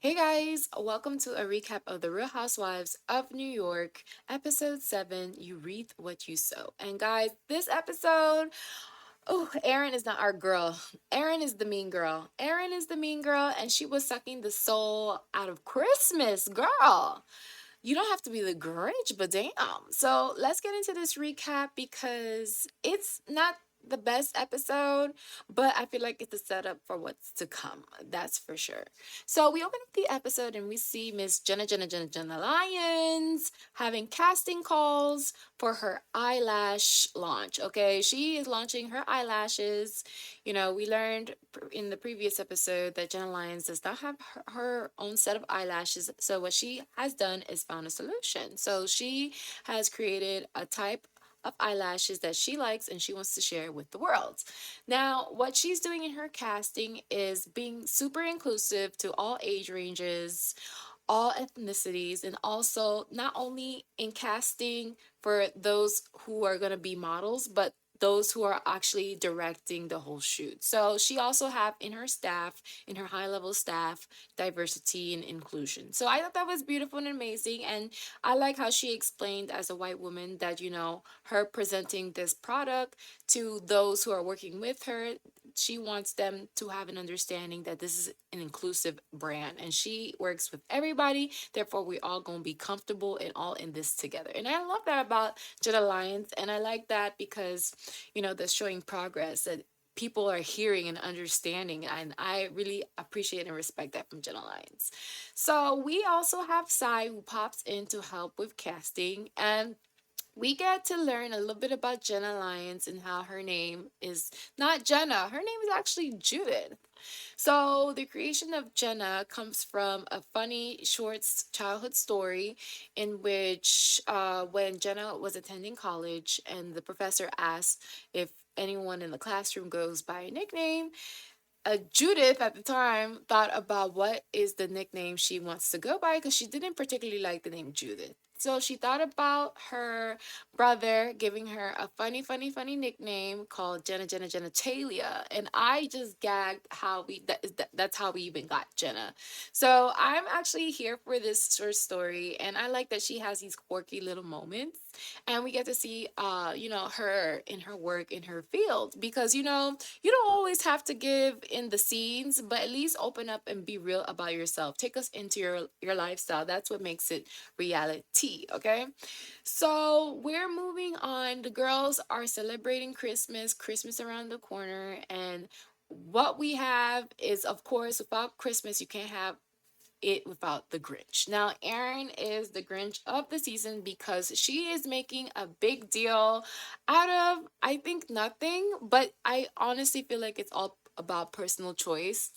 Hey guys, welcome to a recap of the Real Housewives of New York, episode 7. You reap what you sow. And guys, this episode, oh, Erin is not our girl. Erin is the mean girl. Erin is the mean girl, and she was sucking the soul out of Christmas, girl. You don't have to be the Grinch, but damn. So let's get into this recap because it's not the best episode, but I feel like it's a setup for what's to come. That's for sure. So we open up the episode and we see Miss Jenna Lyons having casting calls for her eyelash launch. Okay, she is launching her eyelashes. We learned in the previous episode that Jenna Lyons does not have her own set of eyelashes. So what she has done is found a solution. So she has created a type of eyelashes that she likes and she wants to share with the world. Now, what she's doing in her casting is being super inclusive to all age ranges, all ethnicities, and also not only in casting for those who are going to be models, but those who are actually directing the whole shoot. So she also have in her staff, in her high level staff, diversity and inclusion. So I thought that was beautiful and amazing. And I like how she explained as a white woman that, her presenting this product to those who are working with her, she wants them to have an understanding that this is an inclusive brand and she works with everybody. Therefore, we all gonna be comfortable and all in this together. And I love that about Jet Alliance. And I like that because, that's showing progress that people are hearing and understanding. And I really appreciate and respect that from Jet Alliance. So we also have Sai who pops in to help with casting. And we get to learn a little bit about Jenna Lyons and how her name is not Jenna. Her name is actually Judith. So the creation of Jenna comes from a funny childhood story in which when Jenna was attending college and the professor asked if anyone in the classroom goes by a nickname, Judith at the time thought about what is the nickname she wants to go by because she didn't particularly like the name Judith. So she thought about her brother giving her a funny nickname called Jenna Talia, and I just gagged how that's how we even got Jenna. So I'm actually here for this short story, and I like that she has these quirky little moments, and we get to see her in her work in her field because you don't always have to give in the scenes, but at least open up and be real about yourself. Take us into your lifestyle. That's what makes it reality, okay? So we're moving on. The girls are celebrating Christmas around the corner, and what we have is, of course, without Christmas, you can't have it without the Grinch. Now, Erin is the Grinch of the season because she is making a big deal out of, I think, nothing, but I honestly feel like it's all about personal choice.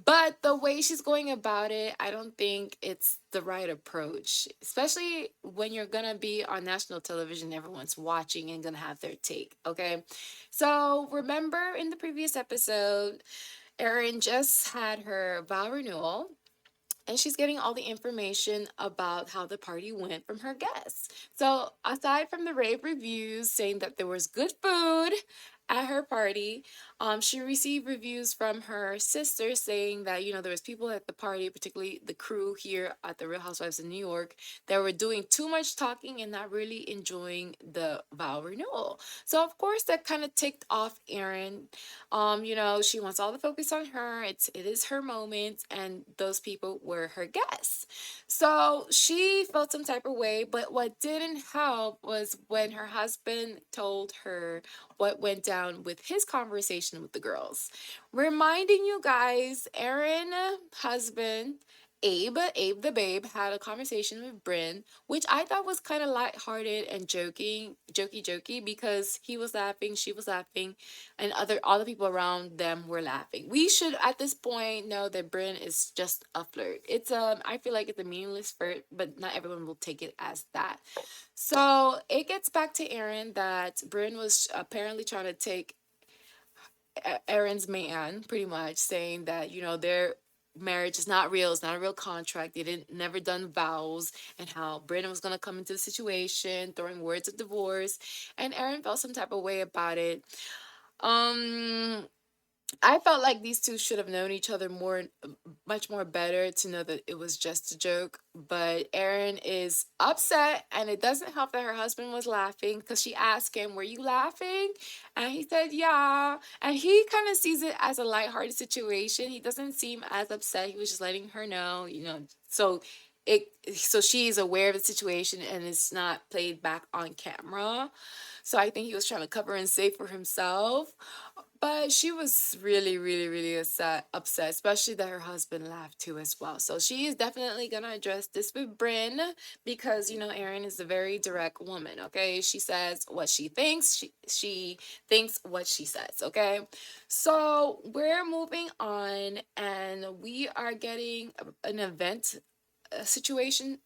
But the way she's going about it, I don't think it's the right approach, especially when you're gonna be on national television, everyone's watching and gonna have their take, okay? So, remember in the previous episode, Erin just had her vow renewal and she's getting all the information about how the party went from her guests. So, aside from the rave reviews saying that there was good food at her party, she received reviews from her sister saying that there was people at the party, particularly the crew here at the Real Housewives of New York, that were doing too much talking and not really enjoying the vow renewal. So, of course, that kind of ticked off Erin. She wants all the focus on her. It is her moment, and those people were her guests. So she felt some type of way, but what didn't help was when her husband told her what went down with his conversation with the girls. Reminding you guys, Aaron husband Abe the Babe had a conversation with Bryn, which I thought was kind of lighthearted and jokey because he was laughing, she was laughing, and all the people around them were laughing. We should at this point know that Bryn is just a flirt. I feel like it's a meaningless flirt, but not everyone will take it as that. So it gets back to Aaron that Bryn was apparently trying to take Aaron's man, pretty much saying that their marriage is not real, it's not a real contract, they didn't never done vows, and how Brandon was gonna come into the situation throwing words of divorce, and Aaron felt some type of way about it. um I felt like these two should have known each other more, much more better to know that it was just a joke. But Erin is upset, and it doesn't help that her husband was laughing because she asked him, "Were you laughing?" And he said, "Yeah." And he kind of sees it as a lighthearted situation. He doesn't seem as upset. He was just letting her know, so so she's aware of the situation and it's not played back on camera. So I think he was trying to cover and save for himself. But she was really, really, really upset, especially that her husband laughed too as well. So she is definitely gonna address this with Bryn because Erin is a very direct woman. Okay, she says what she thinks. She thinks what she says. Okay, so we're moving on, and we are getting an event situation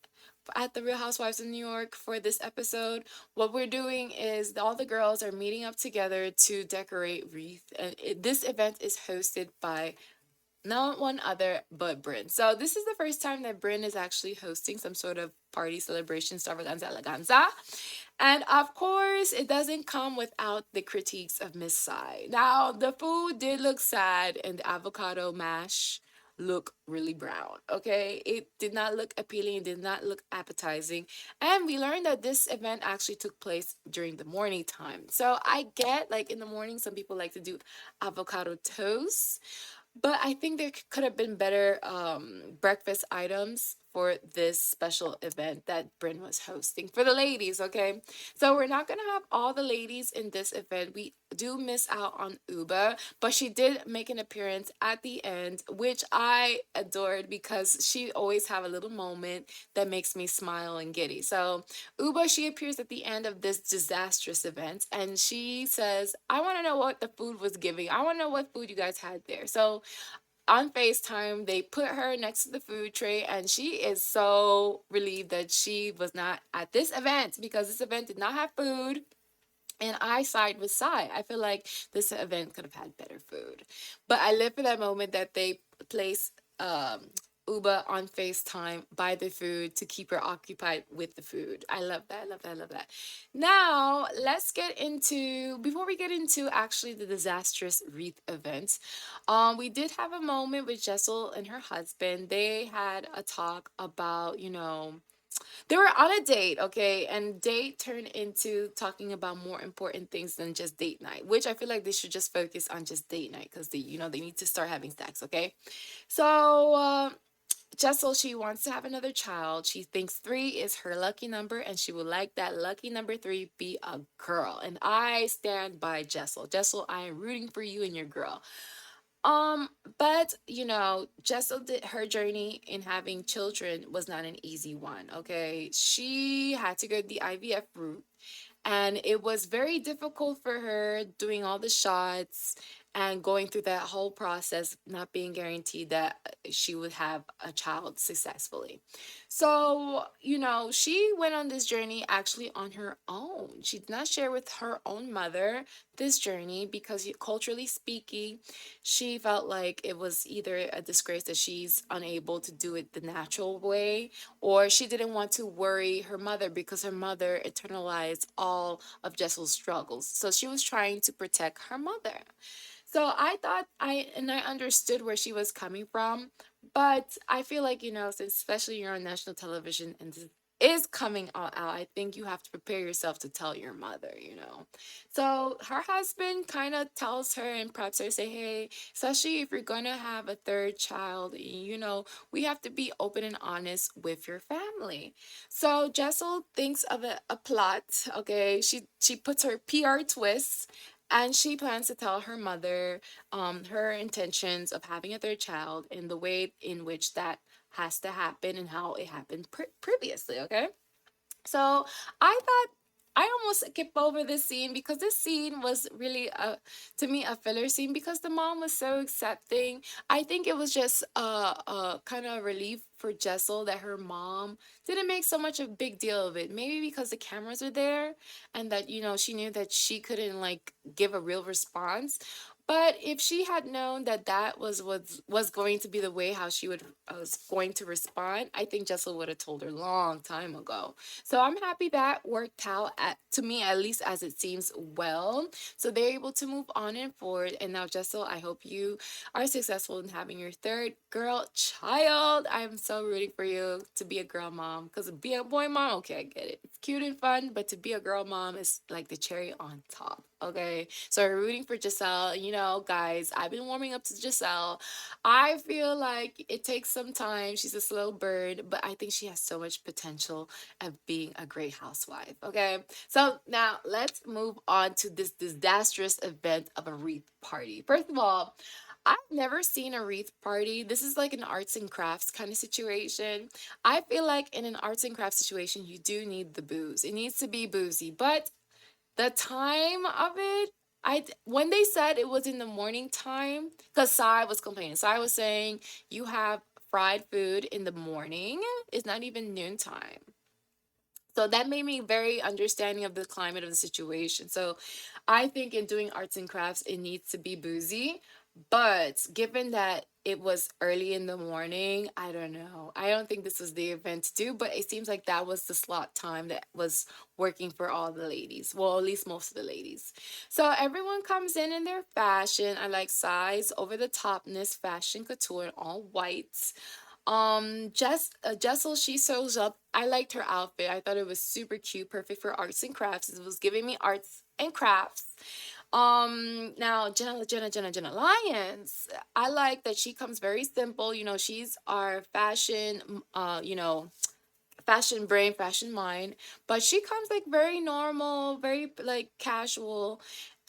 at the Real Housewives of New York for this episode. What we're doing is all the girls are meeting up together to decorate Wreath, and this event is hosted by no one other but Bryn. So this is the first time that Bryn is actually hosting some sort of party celebration, extravaganza, eleganza. And of course, it doesn't come without the critiques of Miss Sai. Now, the food did look sad, and the avocado mash look really brown. Okay, it did not look appealing, it did not look appetizing. And we learned that this event actually took place during the morning time. So I get, like, in the morning some people like to do avocado toast, but I think there could have been better breakfast items for this special event that Bryn was hosting for the ladies, okay? So we're not gonna have all the ladies in this event. We do miss out on Uba, but she did make an appearance at the end, which I adored because she always have a little moment that makes me smile and giddy. So Uba, she appears at the end of this disastrous event, and she says, "I want to know what the food was giving. I want to know what food you guys had there." So on FaceTime, they put her next to the food tray, and she is so relieved that she was not at this event because this event did not have food. And I side with Sai. I feel like this event could have had better food. But I live for that moment that they place Uba on FaceTime by the food to keep her occupied with the food. I love that. I love that. I love that. Now, let's get into, before we get into actually the disastrous Wreath event, we did have a moment with Jessel and her husband. They had a talk about, they were on a date, okay, and date turned into talking about more important things than just date night, which I feel like they should just focus on just date night because they need to start having sex, okay. So Jessel, she wants to have another child. She thinks three is her lucky number, and she would like that lucky number three be a girl. And I stand by Jessel. Jessel, I am rooting for you and your girl. Um, but Jessel did her journey in having children was not an easy one. Okay, she had to go the IVF route, and it was very difficult for her doing all the shots and going through that whole process, not being guaranteed that she would have a child successfully. So, she went on this journey actually on her own. She did not share with her own mother this journey because, culturally speaking, she felt like it was either a disgrace that she's unable to do it the natural way, or she didn't want to worry her mother because her mother internalized all of Jessel's struggles. So she was trying to protect her mother. So I thought I understood where she was coming from, but I feel like, since especially you're on national television and this is coming all out, I think you have to prepare yourself to tell your mother. So her husband kind of tells her and preps her, say, hey, especially if you're going to have a third child, we have to be open and honest with your family. So Jessel thinks of a plot, okay? She puts her PR twist, and she plans to tell her mother her intentions of having a third child and the way in which that has to happen and how it happened previously, okay? So I thought I almost skipped over this scene because this scene was really to me a filler scene because the mom was so accepting. I think it was just a kind of relief for Jessel that her mom didn't make so much a big deal of it. Maybe because the cameras were there and that she knew that she couldn't like give a real response. But if she had known that that was going to be the way how she would was going to respond, I think Jessel would have told her long time ago. So I'm happy that worked out to me, at least as it seems, well. So they're able to move on and forward. And now, Jessel, I hope you are successful in having your third girl child. I'm so rooting for you to be a girl mom. Because to be a boy mom, okay, I get it. It's cute and fun, but to be a girl mom is like the cherry on top. Okay. So we're rooting for Giselle. You know, guys, I've been warming up to Giselle. I feel like it takes some time. She's a slow bird, but I think she has so much potential of being a great housewife. Okay. So now let's move on to this disastrous event of a wreath party. First of all, I've never seen a wreath party. This is like an arts and crafts kind of situation. I feel like in an arts and crafts situation, you do need the booze. It needs to be boozy, but the time of it, when they said it was in the morning time, because Sai was complaining. Sai was saying you have fried food in the morning. It's not even noontime. So that made me very understanding of the climate of the situation. So I think in doing arts and crafts, it needs to be boozy. But given that it was early in the morning, I don't know. I don't think this was the event to do, but it seems like that was the slot time that was working for all the ladies. Well, at least most of the ladies. So everyone comes in their fashion. I like size, over the topness, fashion couture, all whites. Jessel, she sews up. I liked her outfit. I thought it was super cute, perfect for arts and crafts. It was giving me arts and crafts. Now Jenna Lyons, I like that she comes very simple. You know, she's our fashion, fashion brain, fashion mind, but she comes like very normal, very like casual,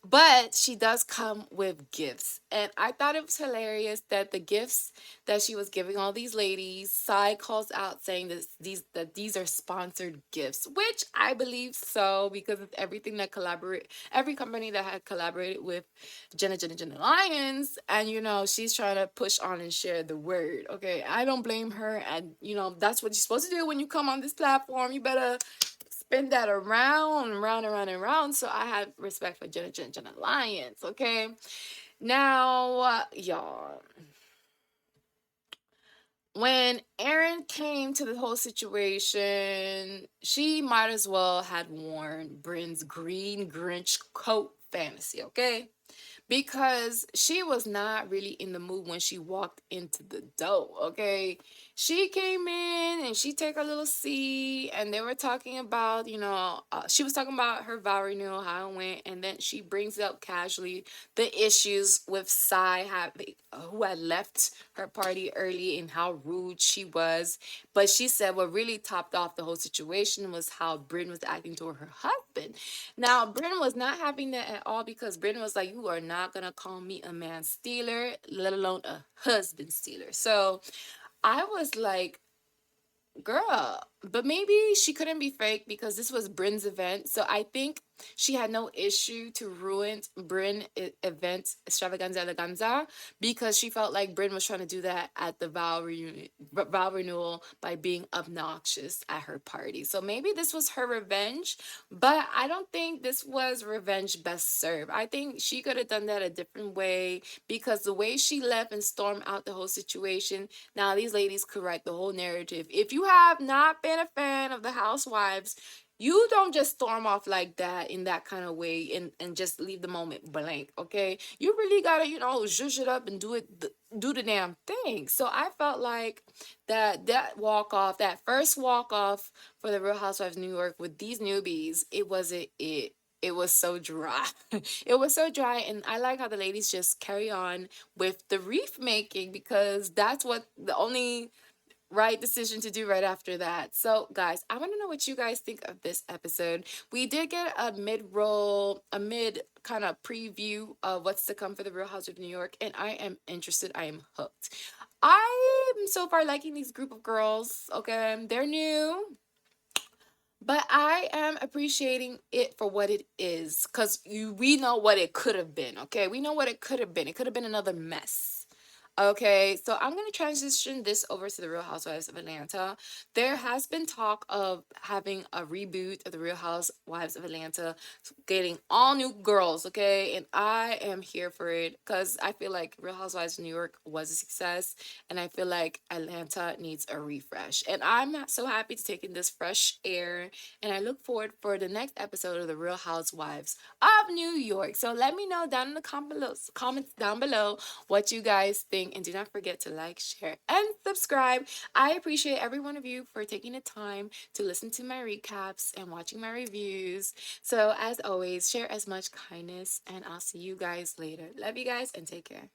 but she does come with gifts. And I thought it was hilarious that the gifts that she was giving all these ladies, Sai calls out saying that these are sponsored gifts, which I believe so, because of everything that every company that had collaborated with Jenna Lyons, and she's trying to push on and share the word. Okay, I don't blame her, and that's what you're supposed to do when you come on this platform. You better spin that around and round and round and round. So I have respect for Jenna Lyons. Okay. Now, y'all, when Erin came to the whole situation, she might as well had worn Bryn's green Grinch coat fantasy. Okay. Because she was not really in the mood when she walked into the door. Okay, she came in and she take a little seat, and they were talking about, she was talking about her vow renewal, how it went, and then she brings up casually the issues with Sai having, who had left her party early, and how rude she was. But she said what really topped off the whole situation was how Bryn was acting toward her husband. Now, Bryn was not having that at all, because Bryn was like, you are not going to call me a man stealer, let alone a husband stealer. So I was like, girl, but maybe she couldn't be fake because this was Bryn's event. So I think she had no issue to ruin Bryn event extravaganza eleganza, because she felt like Bryn was trying to do that at the vow renewal by being obnoxious at her party. So maybe this was her revenge, but I don't think this was revenge best served. I think she could have done that a different way, because the way she left and stormed out the whole situation, now these ladies could write the whole narrative. If you have not been a fan of the Housewives, you don't just storm off like that in that kind of way, and just leave the moment blank. Okay, you really gotta zhuzh it up and do the damn thing. So I felt like that walk off, that first walk off for the Real Housewives of New York with these newbies, it wasn't it. It was so dry. It was so dry. And I like how the ladies just carry on with the wreath making, because that's what the only right decision to do right after that. So, guys, I want to know what you guys think of this episode. We did get a mid kind of preview of what's to come for the Real House of New York, and I am interested. I am hooked. I'm so far liking these group of girls. Okay, they're new, but I am appreciating it for what it is, because we know what it could have been. Okay, we know what it could have been. It could have been another mess. Okay, so I'm going to transition this over to the Real Housewives of Atlanta. There has been talk of having a reboot of the Real Housewives of Atlanta, getting all new girls, okay? And I am here for it because I feel like Real Housewives of New York was a success, and I feel like Atlanta needs a refresh. And I'm not so happy to take in this fresh air, and I look forward for the next episode of the Real Housewives of New York. So let me know down in the comments down below what you guys think. And do not forget to like, share, and subscribe. I appreciate every one of you for taking the time to listen to my recaps and watching my reviews. So, as always, share as much kindness, and I'll see you guys later. Love you guys and take care.